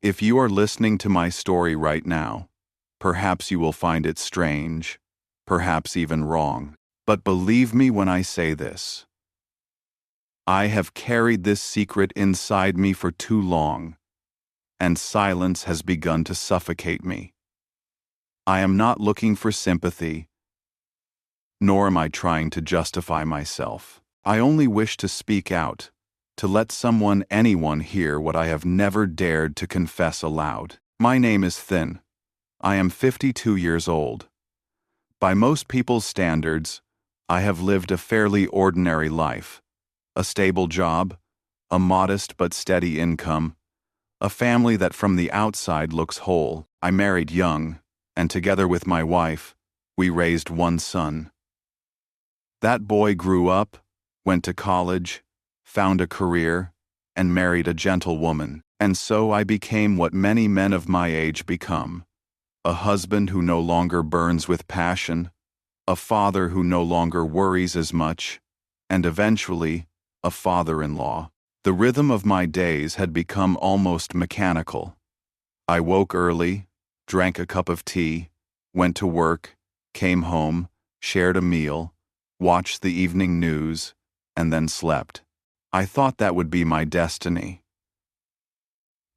If you are listening to my story right now, perhaps you will find it strange, perhaps even wrong. But believe me when I say this. I have carried this secret inside me for too long, and silence has begun to suffocate me. I am not looking for sympathy, nor am I trying to justify myself. I only wish to speak out, to let anyone hear what I have never dared to confess aloud. My name is Thin. I am 52 years old. By most people's standards, I have lived a fairly ordinary life. A stable job, a modest but steady income, a family that from the outside looks whole. I married young, and together with my wife, we raised one son. That boy grew up, went to college, found a career, and married a gentle woman. And so I became what many men of my age become: a husband who no longer burns with passion, a father who no longer worries as much, and eventually, a father-in-law. The rhythm of my days had become almost mechanical. I woke early, drank a cup of tea, went to work, came home, shared a meal, watched the evening news, and then slept. I thought that would be my destiny.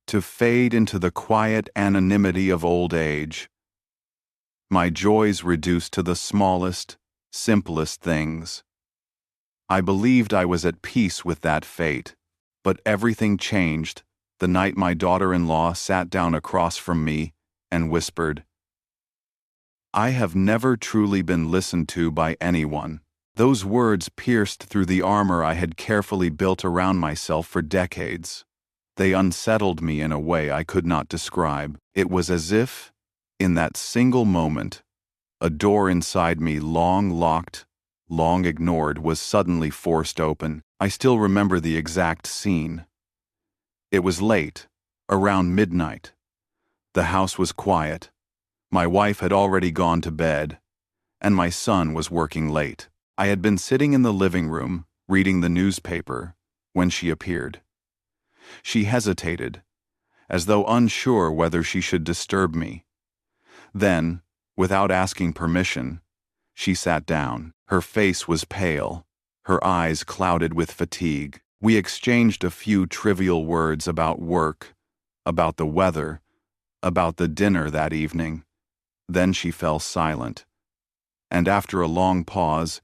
To fade into the quiet anonymity of old age. My joys reduced to the smallest, simplest things. I believed I was at peace with that fate, but everything changed the night my daughter-in-law sat down across from me and whispered, "I have never truly been listened to by anyone." Those words pierced through the armor I had carefully built around myself for decades. They unsettled me in a way I could not describe. It was as if, in that single moment, a door inside me long locked, long ignored, was suddenly forced open. I still remember the exact scene. It was late, around midnight. The house was quiet. My wife had already gone to bed, and my son was working late. I had been sitting in the living room, reading the newspaper, when she appeared. She hesitated, as though unsure whether she should disturb me. Then, without asking permission, she sat down. Her face was pale, her eyes clouded with fatigue. We exchanged a few trivial words about work, about the weather, about the dinner that evening. Then she fell silent, and after a long pause,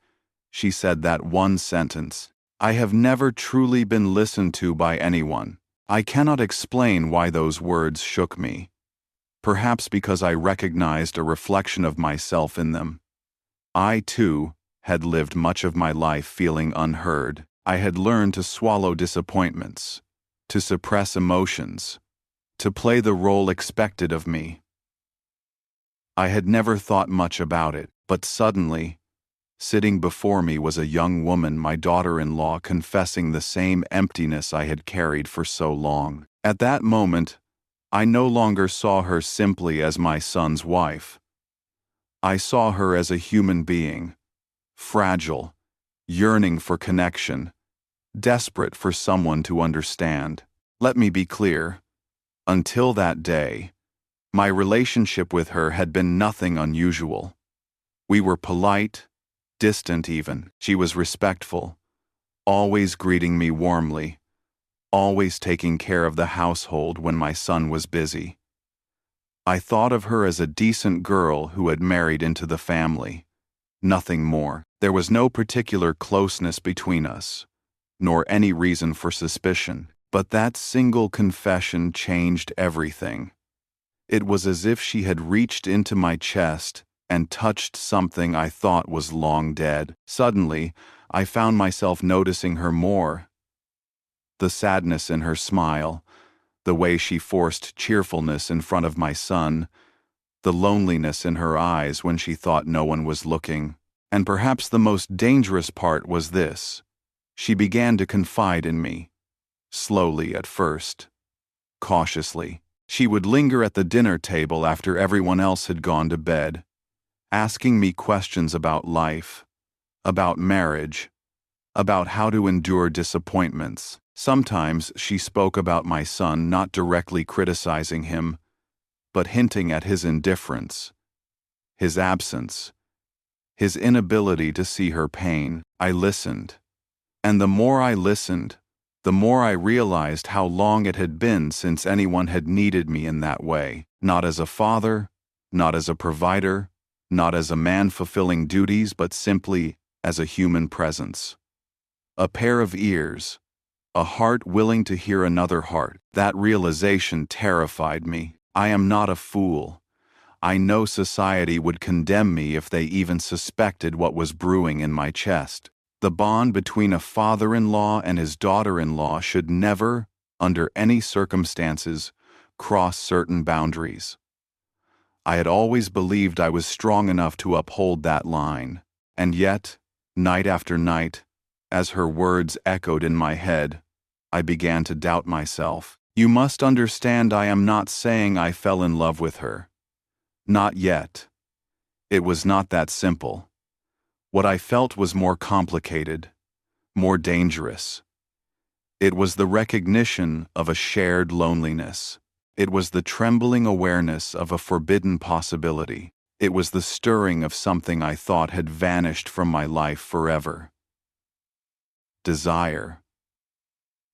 she said that one sentence: "I have never truly been listened to by anyone." I cannot explain why those words shook me. Perhaps because I recognized a reflection of myself in them. I, too, had lived much of my life feeling unheard. I had learned to swallow disappointments, to suppress emotions, to play the role expected of me. I had never thought much about it, but suddenly, sitting before me was a young woman, my daughter-in-law, confessing the same emptiness I had carried for so long. At that moment, I no longer saw her simply as my son's wife. I saw her as a human being, fragile, yearning for connection, desperate for someone to understand. Let me be clear. Until that day, my relationship with her had been nothing unusual. We were polite, distant even. She was respectful, always greeting me warmly, always taking care of the household when my son was busy. I thought of her as a decent girl who had married into the family. Nothing more. There was no particular closeness between us, nor any reason for suspicion. But that single confession changed everything. It was as if she had reached into my chest and touched something I thought was long dead. Suddenly, I found myself noticing her more. The sadness in her smile, the way she forced cheerfulness in front of my son, the loneliness in her eyes when she thought no one was looking. And perhaps the most dangerous part was this: she began to confide in me. Slowly at first, cautiously. She would linger at the dinner table after everyone else had gone to bed, asking me questions about life, about marriage, about how to endure disappointments. Sometimes she spoke about my son, not directly criticizing him, but hinting at his indifference, his absence, his inability to see her pain. I listened. And the more I listened, the more I realized how long it had been since anyone had needed me in that way. Not as a father, not as a provider, not as a man fulfilling duties, but simply as a human presence. A pair of ears, a heart willing to hear another heart. That realization terrified me. I am not a fool. I know society would condemn me if they even suspected what was brewing in my chest. The bond between a father-in-law and his daughter-in-law should never, under any circumstances, cross certain boundaries. I had always believed I was strong enough to uphold that line, and yet, night after night, as her words echoed in my head, I began to doubt myself. You must understand, I am not saying I fell in love with her. Not yet. It was not that simple. What I felt was more complicated, more dangerous. It was the recognition of a shared loneliness. It was the trembling awareness of a forbidden possibility. It was the stirring of something I thought had vanished from my life forever. Desire.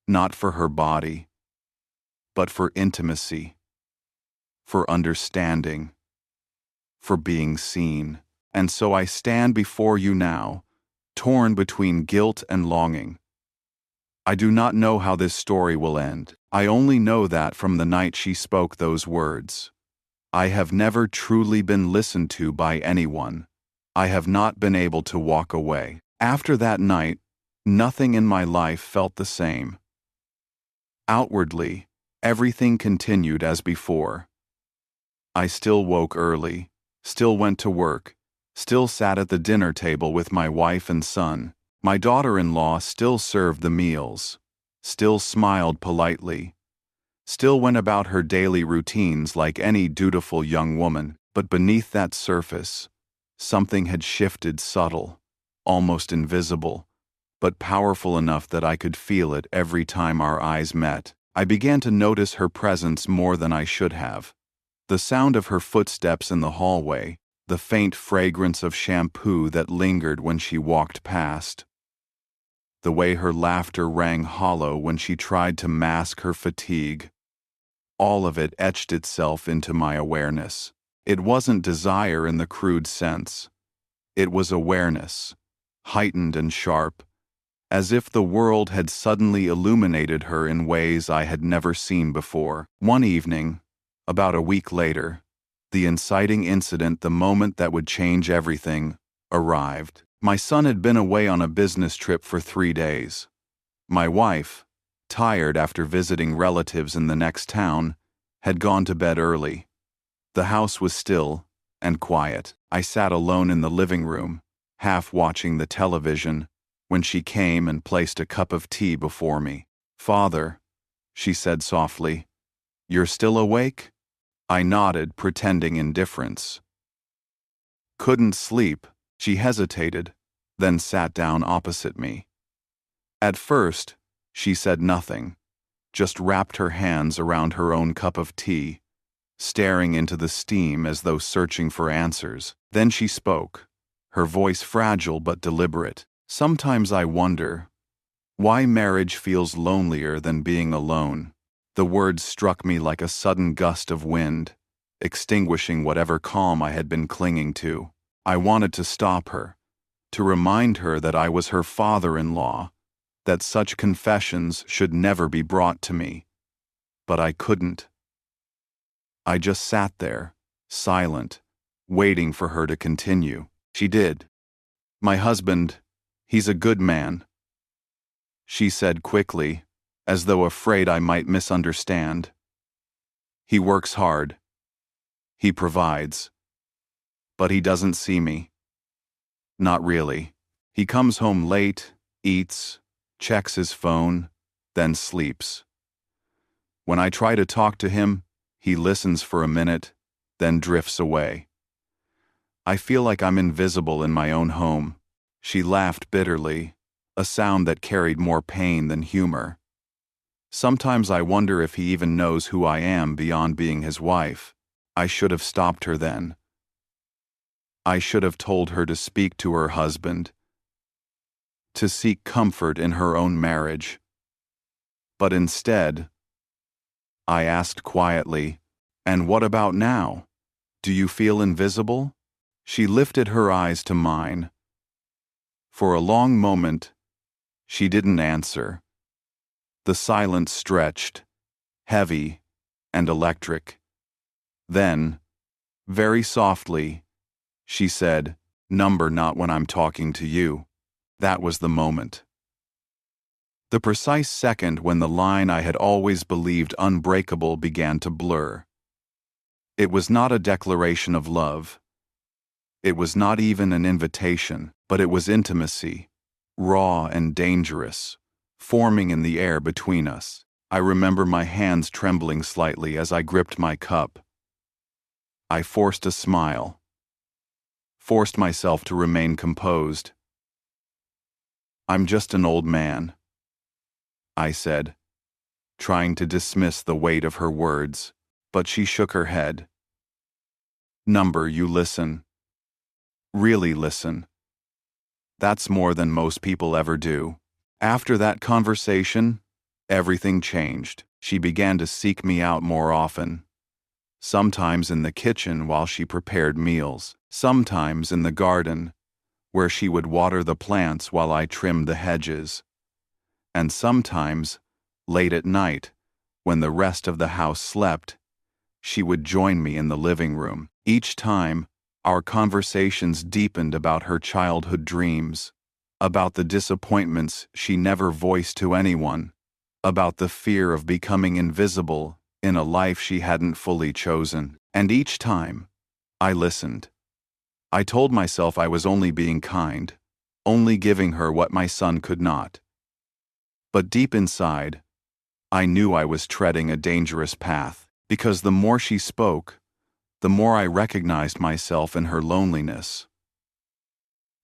Not for her body, but for intimacy, for understanding, for being seen. And so I stand before you now, torn between guilt and longing. I do not know how this story will end. I only know that from the night she spoke those words, I have never truly been listened to by anyone. I have not been able to walk away. After that night, nothing in my life felt the same. Outwardly, everything continued as before. I still woke early, still went to work, still sat at the dinner table with my wife and son. My daughter-in-law still served the meals, still smiled politely, still went about her daily routines like any dutiful young woman. But beneath that surface, something had shifted, subtle, almost invisible, but powerful enough that I could feel it every time our eyes met. I began to notice her presence more than I should have. The sound of her footsteps in the hallway, the faint fragrance of shampoo that lingered when she walked past, the way her laughter rang hollow when she tried to mask her fatigue. All of it etched itself into my awareness. It wasn't desire in the crude sense. It was awareness, heightened and sharp, as if the world had suddenly illuminated her in ways I had never seen before. One evening, about a week later, the inciting incident, the moment that would change everything, arrived. My son had been away on a business trip for 3 days. My wife, tired after visiting relatives in the next town, had gone to bed early. The house was still and quiet. I sat alone in the living room, half watching the television, when she came and placed a cup of tea before me. "Father," she said softly, "you're still awake?" I nodded, pretending indifference. "Couldn't sleep." She hesitated, then sat down opposite me. At first, she said nothing, just wrapped her hands around her own cup of tea, staring into the steam as though searching for answers. Then she spoke, her voice fragile but deliberate. "Sometimes I wonder why marriage feels lonelier than being alone." The words struck me like a sudden gust of wind, extinguishing whatever calm I had been clinging to. I wanted to stop her, to remind her that I was her father-in-law, that such confessions should never be brought to me. But I couldn't. I just sat there, silent, waiting for her to continue. She did. "My husband, he's a good man," she said quickly, as though afraid I might misunderstand. "He works hard. He provides. But he doesn't see me. Not really. He comes home late, eats, checks his phone, then sleeps. When I try to talk to him, he listens for a minute, then drifts away. I feel like I'm invisible in my own home." She laughed bitterly, a sound that carried more pain than humor. Sometimes I wonder if he even knows who I am beyond being his wife. I should have stopped her then. I should have told her to speak to her husband, to seek comfort in her own marriage. But instead, I asked quietly, "And what about now? Do you feel invisible?" She lifted her eyes to mine. For a long moment, she didn't answer. The silence stretched, heavy and electric. Then, very softly, she said, "Number not when I'm talking to you." That was the moment. The precise second when the line I had always believed unbreakable began to blur. It was not a declaration of love. It was not even an invitation, but it was intimacy, raw and dangerous, forming in the air between us. I remember my hands trembling slightly as I gripped my cup. I forced a smile, forced myself to remain composed. "I'm just an old man," I said, trying to dismiss the weight of her words, but she shook her head. "Number, you listen. Really listen. That's more than most people ever do." After that conversation, everything changed. She began to seek me out more often. Sometimes in the kitchen while she prepared meals, sometimes in the garden, where she would water the plants while I trimmed the hedges, and sometimes, late at night, when the rest of the house slept, she would join me in the living room. Each time, our conversations deepened about her childhood dreams, about the disappointments she never voiced to anyone, about the fear of becoming invisible in a life she hadn't fully chosen. And each time, I listened. I told myself I was only being kind, only giving her what my son could not. But deep inside, I knew I was treading a dangerous path, because the more she spoke, the more I recognized myself in her loneliness.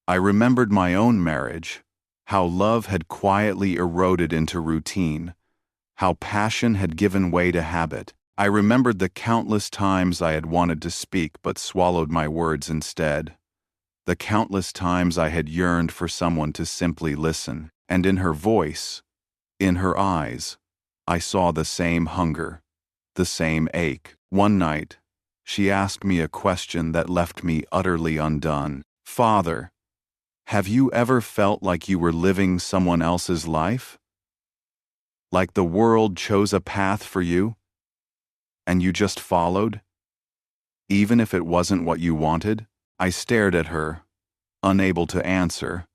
I remembered my own marriage, how love had quietly eroded into routine, how passion had given way to habit. I remembered the countless times I had wanted to speak but swallowed my words instead. The countless times I had yearned for someone to simply listen, and in her voice, in her eyes, I saw the same hunger, the same ache. One night, she asked me a question that left me utterly undone. "Father, have you ever felt like you were living someone else's life? Like the world chose a path for you, and you just followed, even if it wasn't what you wanted?" I stared at her, unable to answer,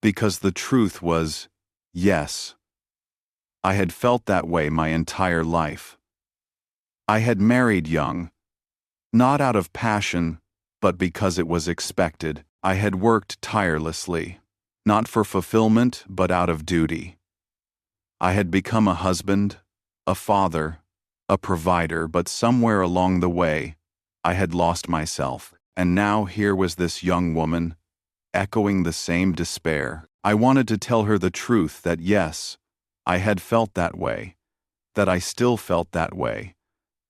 because the truth was, yes. I had felt that way my entire life. I had married young, not out of passion, but because it was expected. I had worked tirelessly, not for fulfillment, but out of duty. I had become a husband, a father, a provider, but somewhere along the way, I had lost myself. And now here was this young woman, echoing the same despair. I wanted to tell her the truth that yes, I had felt that way, that I still felt that way,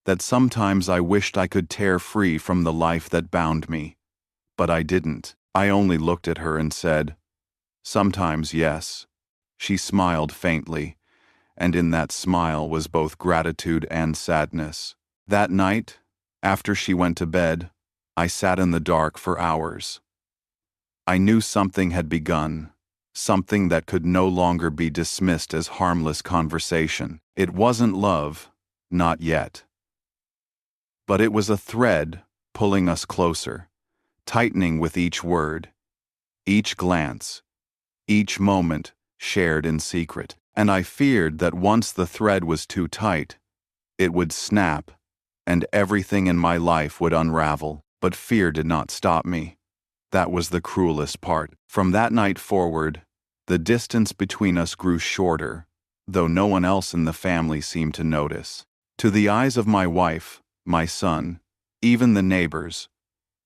that sometimes I wished I could tear free from the life that bound me. But I didn't. I only looked at her and said, "Sometimes, yes." She smiled faintly, and in that smile was both gratitude and sadness. That night, after she went to bed, I sat in the dark for hours. I knew something had begun, something that could no longer be dismissed as harmless conversation. It wasn't love, not yet. But it was a thread pulling us closer, tightening with each word, each glance, each moment shared in secret. And I feared that once the thread was too tight, it would snap, and everything in my life would unravel. But fear did not stop me. That was the cruelest part. From that night forward, the distance between us grew shorter, though no one else in the family seemed to notice. To the eyes of my wife, my son, even the neighbors,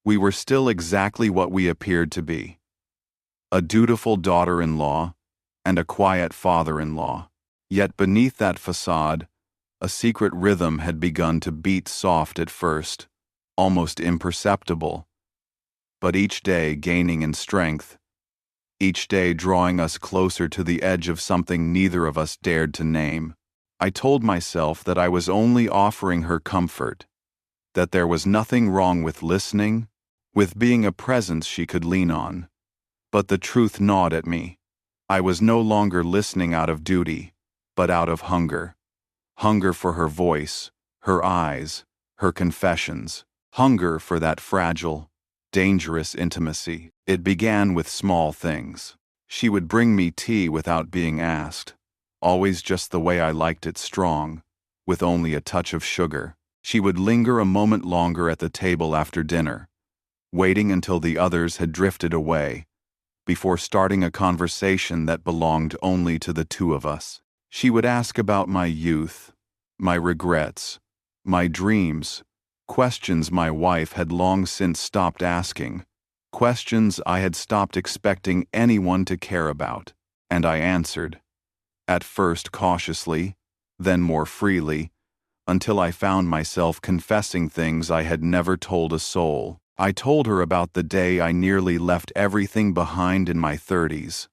we were still exactly what we appeared to be. a dutiful daughter-in-law, and a quiet father-in-law. Yet beneath that facade, a secret rhythm had begun to beat, soft at first, almost imperceptible, but each day gaining in strength, each day drawing us closer to the edge of something neither of us dared to name. I told myself that I was only offering her comfort, that there was nothing wrong with listening, with being a presence she could lean on. But the truth gnawed at me. I was no longer listening out of duty, but out of hunger. Hunger for her voice, her eyes, her confessions. Hunger for that fragile, dangerous intimacy. It began with small things. She would bring me tea without being asked, always just the way I liked it, strong, with only a touch of sugar. She would linger a moment longer at the table after dinner, waiting until the others had drifted away, before starting a conversation that belonged only to the two of us. She would ask about my youth, my regrets, my dreams, questions my wife had long since stopped asking, questions I had stopped expecting anyone to care about. And I answered, at first cautiously, then more freely, until I found myself confessing things I had never told a soul. I told her about the day I nearly left everything behind in my 30s,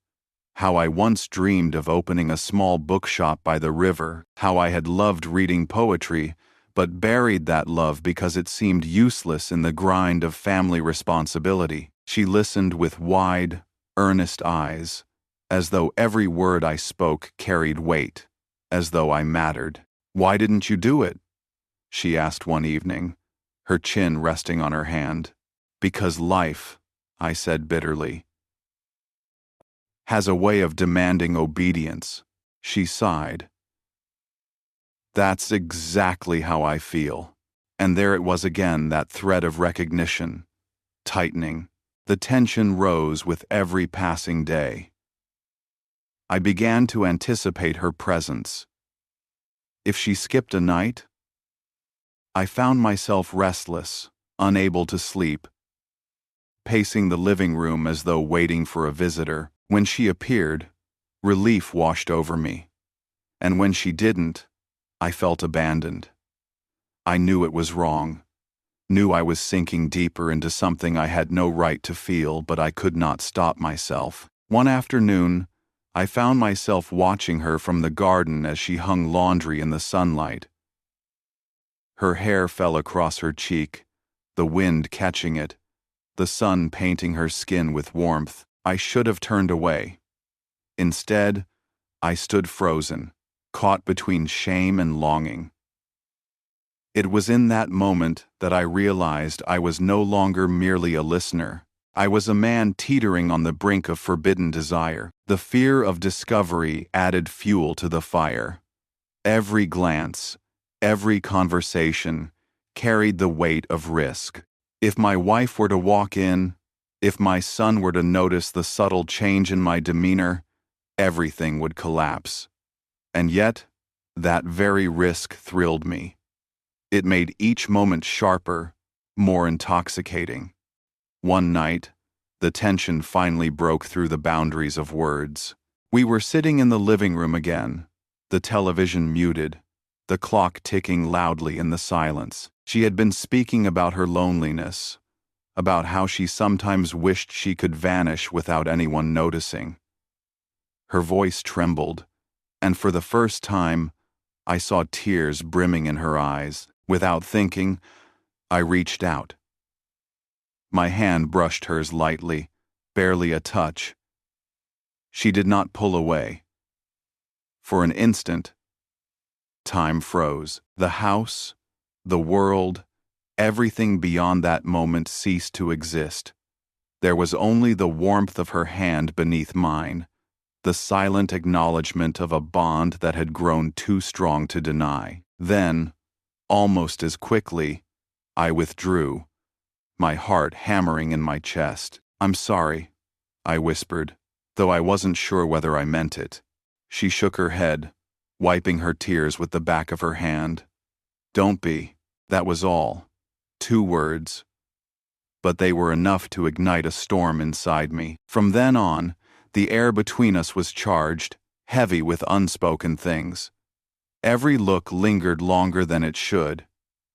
how I once dreamed of opening a small bookshop by the river, how I had loved reading poetry, but buried that love because it seemed useless in the grind of family responsibility. She listened with wide, earnest eyes, as though every word I spoke carried weight, as though I mattered. "Why didn't you do it?" she asked one evening, her chin resting on her hand. "Because life," I said bitterly, "has a way of demanding obedience." She sighed. "That's exactly how I feel." And there it was again, that thread of recognition, tightening. The tension rose with every passing day. I began to anticipate her presence. If she skipped a night, I found myself restless, unable to sleep, pacing the living room as though waiting for a visitor. When she appeared, relief washed over me. And when she didn't, I felt abandoned. I knew it was wrong, knew I was sinking deeper into something I had no right to feel, but I could not stop myself. One afternoon, I found myself watching her from the garden as she hung laundry in the sunlight. Her hair fell across her cheek, the wind catching it, the sun painting her skin with warmth. I should have turned away. Instead, I stood frozen, caught between shame and longing. It was in that moment that I realized I was no longer merely a listener. I was a man teetering on the brink of forbidden desire. The fear of discovery added fuel to the fire. Every glance, every conversation, carried the weight of risk. If my wife were to walk in, if my son were to notice the subtle change in my demeanor, everything would collapse. And yet, that very risk thrilled me. It made each moment sharper, more intoxicating. One night, the tension finally broke through the boundaries of words. We were sitting in the living room again, the television muted, the clock ticking loudly in the silence. She had been speaking about her loneliness, about how she sometimes wished she could vanish without anyone noticing. Her voice trembled, and for the first time, I saw tears brimming in her eyes. Without thinking, I reached out. My hand brushed hers lightly, barely a touch. She did not pull away. For an instant, time froze. The house, the world, everything beyond that moment ceased to exist. There was only the warmth of her hand beneath mine, the silent acknowledgement of a bond that had grown too strong to deny. Then, almost as quickly, I withdrew, my heart hammering in my chest. "I'm sorry," I whispered, though I wasn't sure whether I meant it. She shook her head, wiping her tears with the back of her hand. "Don't be." That was all. 2 words. but they were enough to ignite a storm inside me. From then on, the air between us was charged, heavy with unspoken things. Every look lingered longer than it should.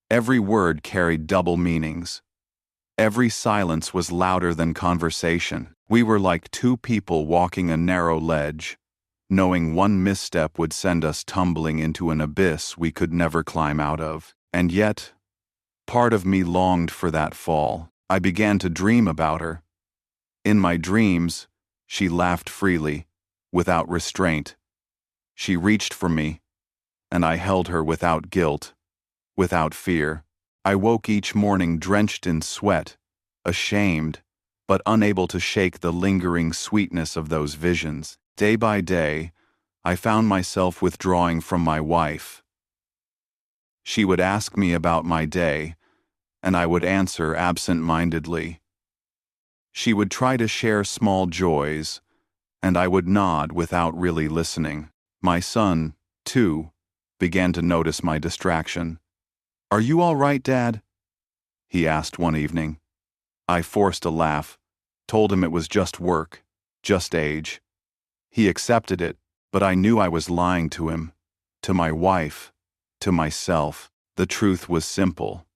Every word carried double meanings. Every silence was louder than conversation. We were like two people walking a narrow ledge, knowing one misstep would send us tumbling into an abyss we could never climb out of. And yet, part of me longed for that fall. I began to dream about her. In my dreams, she laughed freely, without restraint. She reached for me, and I held her without guilt, without fear. I woke each morning drenched in sweat, ashamed, but unable to shake the lingering sweetness of those visions. Day by day, I found myself withdrawing from my wife. She would ask me about my day, and I would answer absent-mindedly. She would try to share small joys, and I would nod without really listening. My son, too, began to notice my distraction. "Are you all right, Dad?" he asked one evening. I forced a laugh, told him it was just work, just age. He accepted it, but I knew I was lying to him, to my wife, to myself. The truth was simple.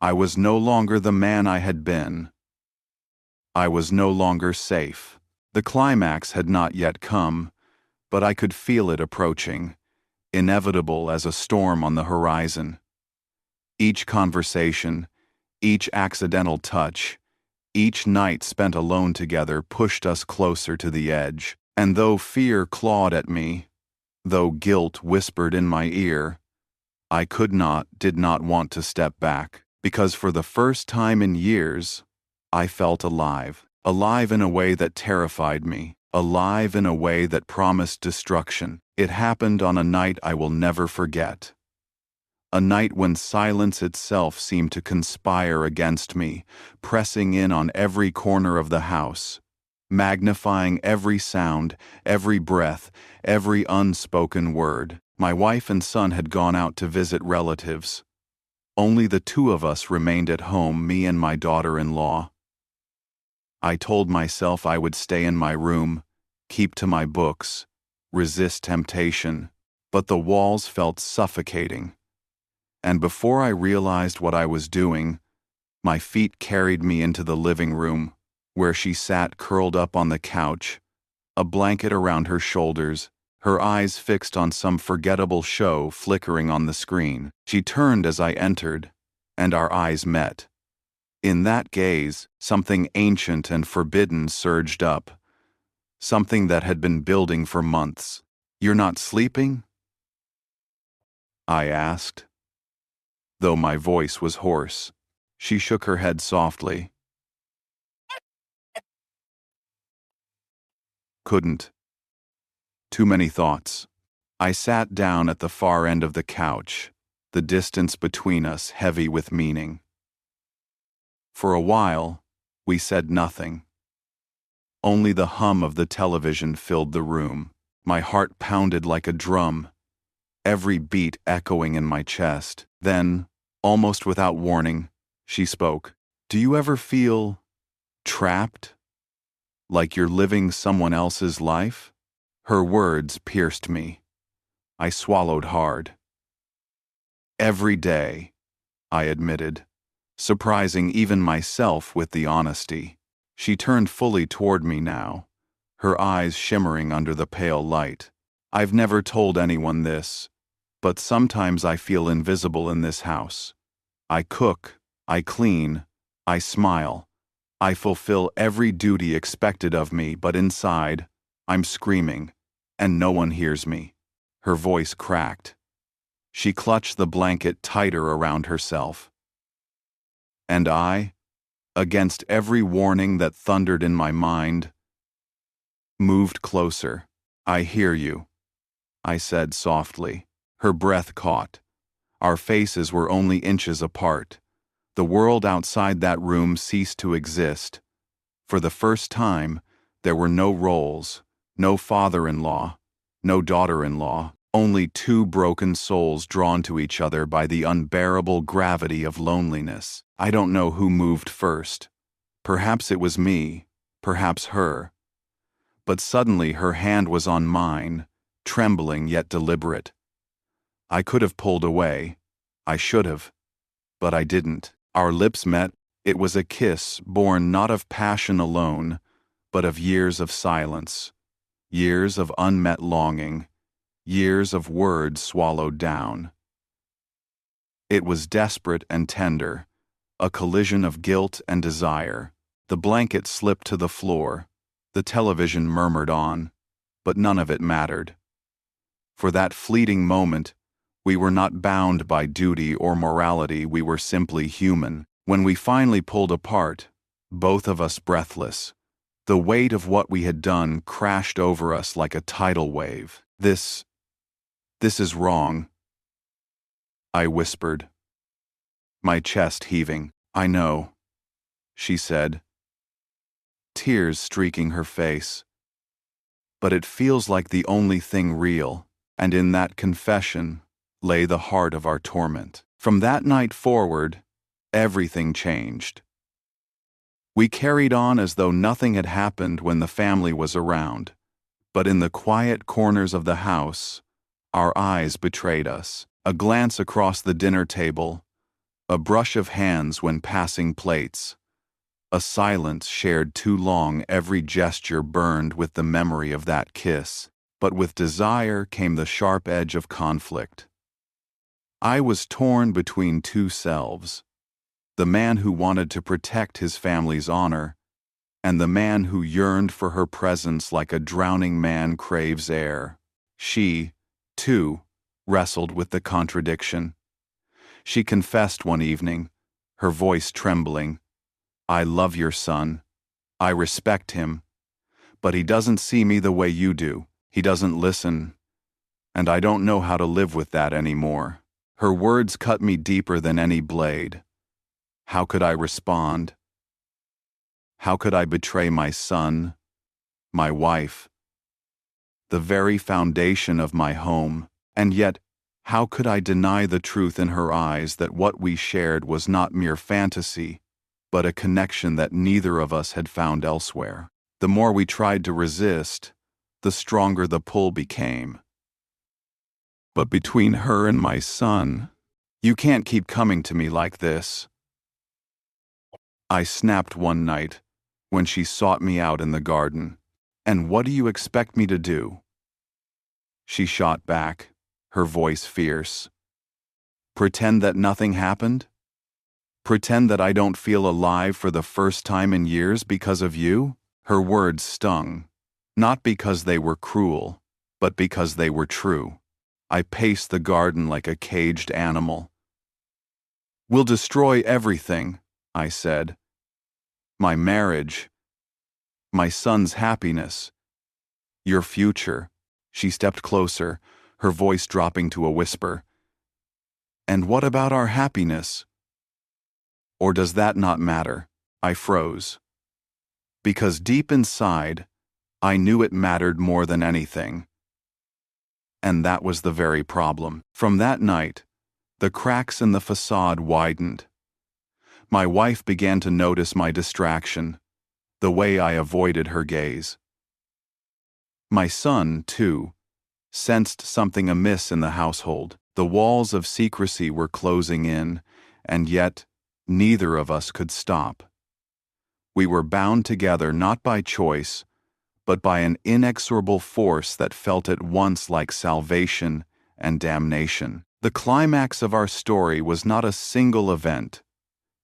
I was no longer the man I had been. I was no longer safe. The climax had not yet come, but I could feel it approaching, inevitable as a storm on the horizon. Each conversation, each accidental touch, each night spent alone together pushed us closer to the edge. And though fear clawed at me, though guilt whispered in my ear, I did not want to step back, because for the first time in years, I felt alive. Alive in a way that terrified me, alive in a way that promised destruction. It happened on a night I will never forget. A night when silence itself seemed to conspire against me, pressing in on every corner of the house, magnifying every sound, every breath, every unspoken word. My wife and son had gone out to visit relatives. Only the two of us remained at home, me and my daughter-in-law. I told myself I would stay in my room, keep to my books, resist temptation, but the walls felt suffocating. And before I realized what I was doing, my feet carried me into the living room, where she sat curled up on the couch, a blanket around her shoulders, her eyes fixed on some forgettable show flickering on the screen. She turned as I entered, and our eyes met. In that gaze, something ancient and forbidden surged up, something that had been building for months. "You're not sleeping?" I asked. Though my voice was hoarse, she shook her head softly. "Couldn't. Too many thoughts." I sat down at the far end of the couch, the distance between us heavy with meaning. For a while, we said nothing. Only the hum of the television filled the room. My heart pounded like a drum, every beat echoing in my chest. Then, almost without warning, she spoke. "Do you ever feel trapped? Like you're living someone else's life?" Her words pierced me. I swallowed hard. "Every day," I admitted, surprising even myself with the honesty. She turned fully toward me now, her eyes shimmering under the pale light. "I've never told anyone this, but sometimes I feel invisible in this house. I cook, I clean, I smile, I fulfill every duty expected of me, but inside, I'm screaming, and no one hears me." Her voice cracked. She clutched the blanket tighter around herself. And I, against every warning that thundered in my mind, moved closer. "I hear you," I said softly. Her breath caught. Our faces were only inches apart. The world outside that room ceased to exist. For the first time, there were no roles, no father-in-law, no daughter-in-law, Only two broken souls drawn to each other by the unbearable gravity of loneliness. I don't know who moved first. Perhaps it was me, perhaps her. But suddenly her hand was on mine, trembling yet deliberate. I could have pulled away. I should have. But I didn't. Our lips met. It was a kiss born not of passion alone, but of years of silence, years of unmet longing, years of words swallowed down. It was desperate and tender, a collision of guilt and desire. The blanket slipped to the floor. The television murmured on, but none of it mattered. For that fleeting moment, we were not bound by duty or morality, we were simply human. When we finally pulled apart, both of us breathless, the weight of what we had done crashed over us like a tidal wave. This is wrong, I whispered, my chest heaving. I know, she said, tears streaking her face. But it feels like the only thing real, and in that confession lay the heart of our torment. From that night forward, everything changed. We carried on as though nothing had happened when the family was around, but in the quiet corners of the house, our eyes betrayed us. A glance across the dinner table, a brush of hands when passing plates, a silence shared too long, every gesture burned with the memory of that kiss. But with desire came the sharp edge of conflict. I was torn between two selves, the man who wanted to protect his family's honor, and the man who yearned for her presence like a drowning man craves air. She, too, wrestled with the contradiction. She confessed one evening, her voice trembling, "I love your son. I respect him. But he doesn't see me the way you do. He doesn't listen. And I don't know how to live with that anymore." Her words cut me deeper than any blade. How could I respond? How could I betray my son, my wife, the very foundation of my home? And yet, how could I deny the truth in her eyes that what we shared was not mere fantasy, but a connection that neither of us had found elsewhere? The more we tried to resist, the stronger the pull became. But between her and my son, you can't keep coming to me like this, I snapped one night when she sought me out in the garden. And what do you expect me to do? She shot back, her voice fierce. Pretend that nothing happened? Pretend that I don't feel alive for the first time in years because of you? Her words stung, not because they were cruel, but because they were true. I paced the garden like a caged animal. "We'll destroy everything," I said. "My marriage, my son's happiness, your future." She stepped closer, her voice dropping to a whisper. "And what about our happiness? Or does that not matter?" I froze. Because deep inside, I knew it mattered more than anything. And that was the very problem. From that night, the cracks in the facade widened. My wife began to notice my distraction, the way I avoided her gaze. My son, too, sensed something amiss in the household. The walls of secrecy were closing in, and yet neither of us could stop. We were bound together not by choice, but by an inexorable force that felt at once like salvation and damnation. The climax of our story was not a single event,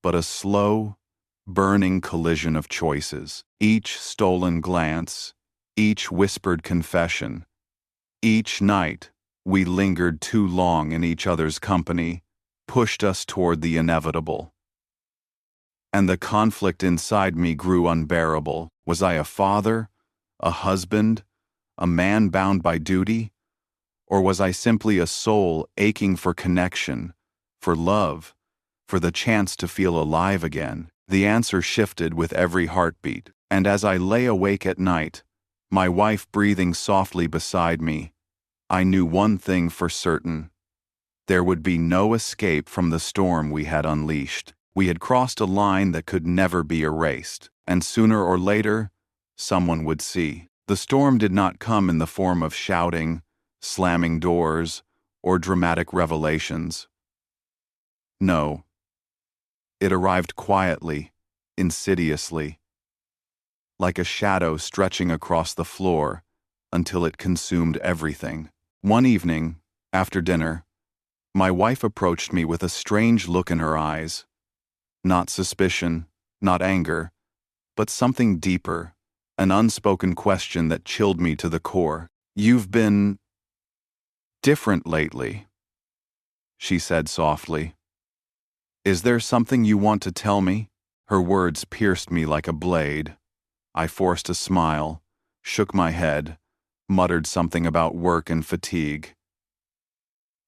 but a slow, burning collision of choices. Each stolen glance, each whispered confession, each night we lingered too long in each other's company, pushed us toward the inevitable. And the conflict inside me grew unbearable. Was I a father, a husband, a man bound by duty? Or was I simply a soul aching for connection, for love, for the chance to feel alive again? The answer shifted with every heartbeat, and as I lay awake at night, my wife breathing softly beside me, I knew one thing for certain. There would be no escape from the storm we had unleashed. We had crossed a line that could never be erased, and sooner or later, someone would see. The storm did not come in the form of shouting, slamming doors, or dramatic revelations. No. It arrived quietly, insidiously, like a shadow stretching across the floor until it consumed everything. One evening, after dinner, my wife approached me with a strange look in her eyes. Not suspicion, not anger, but something deeper, an unspoken question that chilled me to the core. "You've been different lately," she said softly. "Is there something you want to tell me?" Her words pierced me like a blade. I forced a smile, shook my head, muttered something about work and fatigue.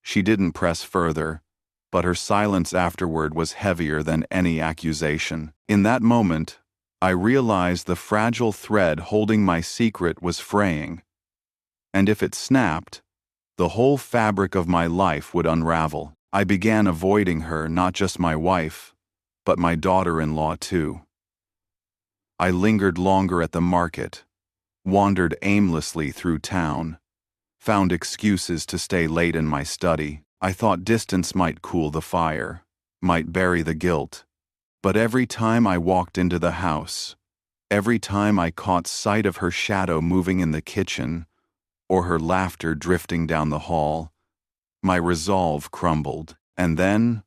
She didn't press further, but her silence afterward was heavier than any accusation. In that moment, I realized the fragile thread holding my secret was fraying, and if it snapped, the whole fabric of my life would unravel. I began avoiding her, not just my wife, but my daughter-in-law too. I lingered longer at the market, wandered aimlessly through town, found excuses to stay late in my study. I thought distance might cool the fire, might bury the guilt. But every time I walked into the house, every time I caught sight of her shadow moving in the kitchen, or her laughter drifting down the hall, my resolve crumbled. And then,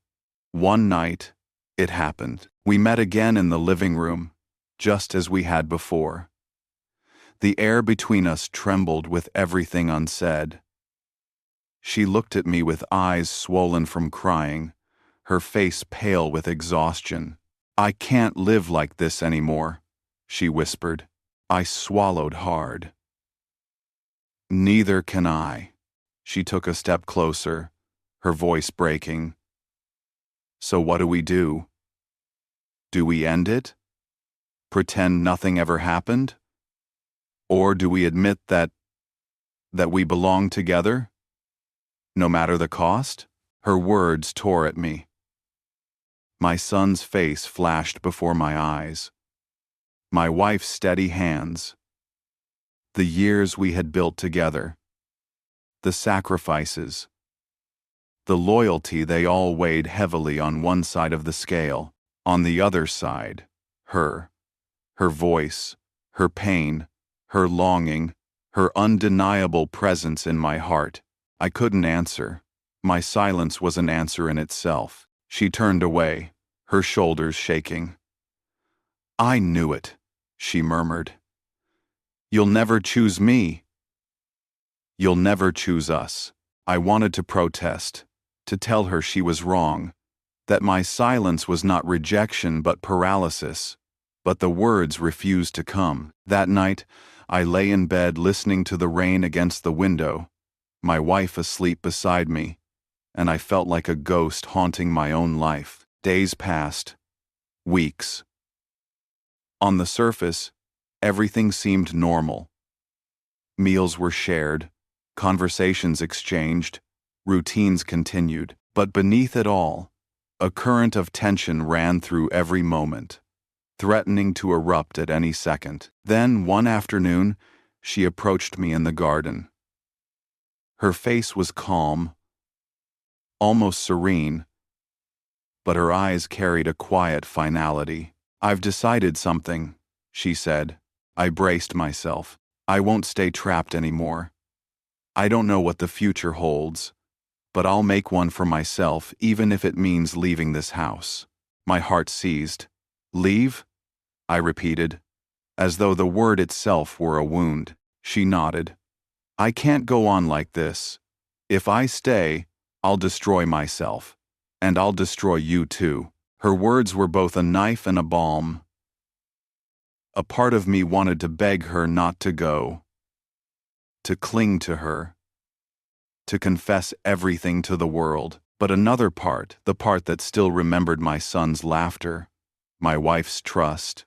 one night, it happened. We met again in the living room, just as we had before. The air between us trembled with everything unsaid. She looked at me with eyes swollen from crying, her face pale with exhaustion. "I can't live like this anymore," she whispered. I swallowed hard. "Neither can I." She took a step closer, her voice breaking. "So what do we do? Do we end it? Pretend nothing ever happened? Or do we admit that we belong together? No matter the cost?" Her words tore at me. My son's face flashed before my eyes. My wife's steady hands. The years we had built together. The sacrifices. The loyalty, they all weighed heavily on one side of the scale. On the other side, her. Her voice, her pain, her longing, her undeniable presence in my heart. I couldn't answer. My silence was an answer in itself. She turned away, her shoulders shaking. "I knew it," she murmured. "You'll never choose me. You'll never choose us." I wanted to protest, to tell her she was wrong, that my silence was not rejection but paralysis, but the words refused to come. That night, I lay in bed listening to the rain against the window, my wife asleep beside me, and I felt like a ghost haunting my own life. Days passed. Weeks. On the surface, everything seemed normal. Meals were shared, conversations exchanged, routines continued. But beneath it all, a current of tension ran through every moment, threatening to erupt at any second. Then, one afternoon, she approached me in the garden. Her face was calm, almost serene, but her eyes carried a quiet finality. "I've decided something," she said. I braced myself. "I won't stay trapped anymore. I don't know what the future holds, but I'll make one for myself, even if it means leaving this house." My heart seized. "Leave?" I repeated, as though the word itself were a wound. She nodded. "I can't go on like this. If I stay, I'll destroy myself. And I'll destroy you too." Her words were both a knife and a balm. A part of me wanted to beg her not to go, to cling to her, to confess everything to the world. But another part, the part that still remembered my son's laughter, my wife's trust,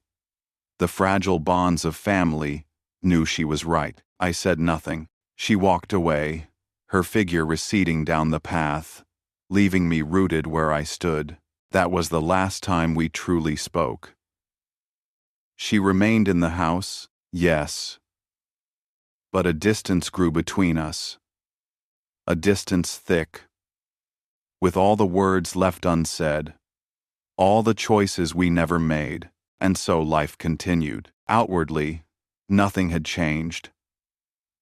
the fragile bonds of family, knew she was right. I said nothing. She walked away, her figure receding down the path, leaving me rooted where I stood. That was the last time we truly spoke. She remained in the house, yes, but a distance grew between us, a distance thick, with all the words left unsaid, all the choices we never made, and so life continued. Outwardly, nothing had changed.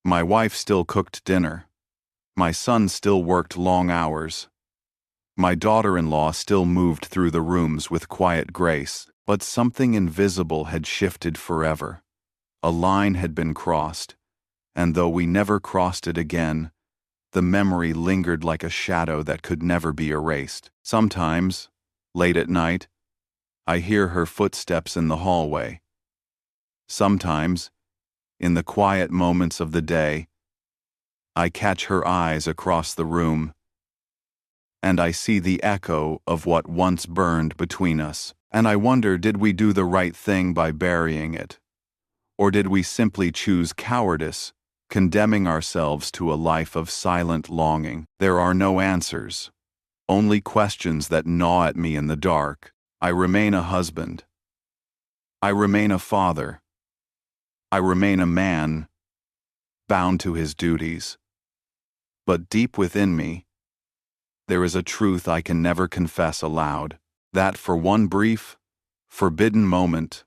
My wife still cooked dinner. My son still worked long hours. My daughter-in-law still moved through the rooms with quiet grace, but something invisible had shifted forever. A line had been crossed, and though we never crossed it again, the memory lingered like a shadow that could never be erased. Sometimes, late at night, I hear her footsteps in the hallway. Sometimes, in the quiet moments of the day, I catch her eyes across the room, and I see the echo of what once burned between us. And I wonder, did we do the right thing by burying it? Or did we simply choose cowardice, condemning ourselves to a life of silent longing? There are no answers, only questions that gnaw at me in the dark. I remain a husband. I remain a father. I remain a man, bound to his duties. But deep within me, there is a truth I can never confess aloud, that for one brief, forbidden moment,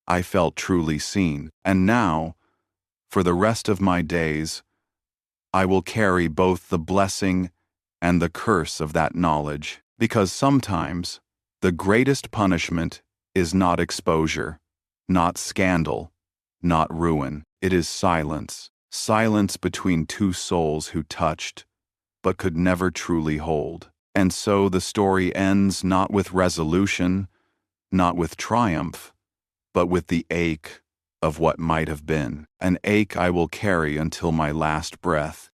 I felt truly seen. And now, for the rest of my days, I will carry both the blessing and the curse of that knowledge, because sometimes the greatest punishment is not exposure, not scandal, not ruin. It is silence. Silence between two souls who touched, but could never truly hold. And so the story ends not with resolution, not with triumph, but with the ache of what might have been, an ache I will carry until my last breath.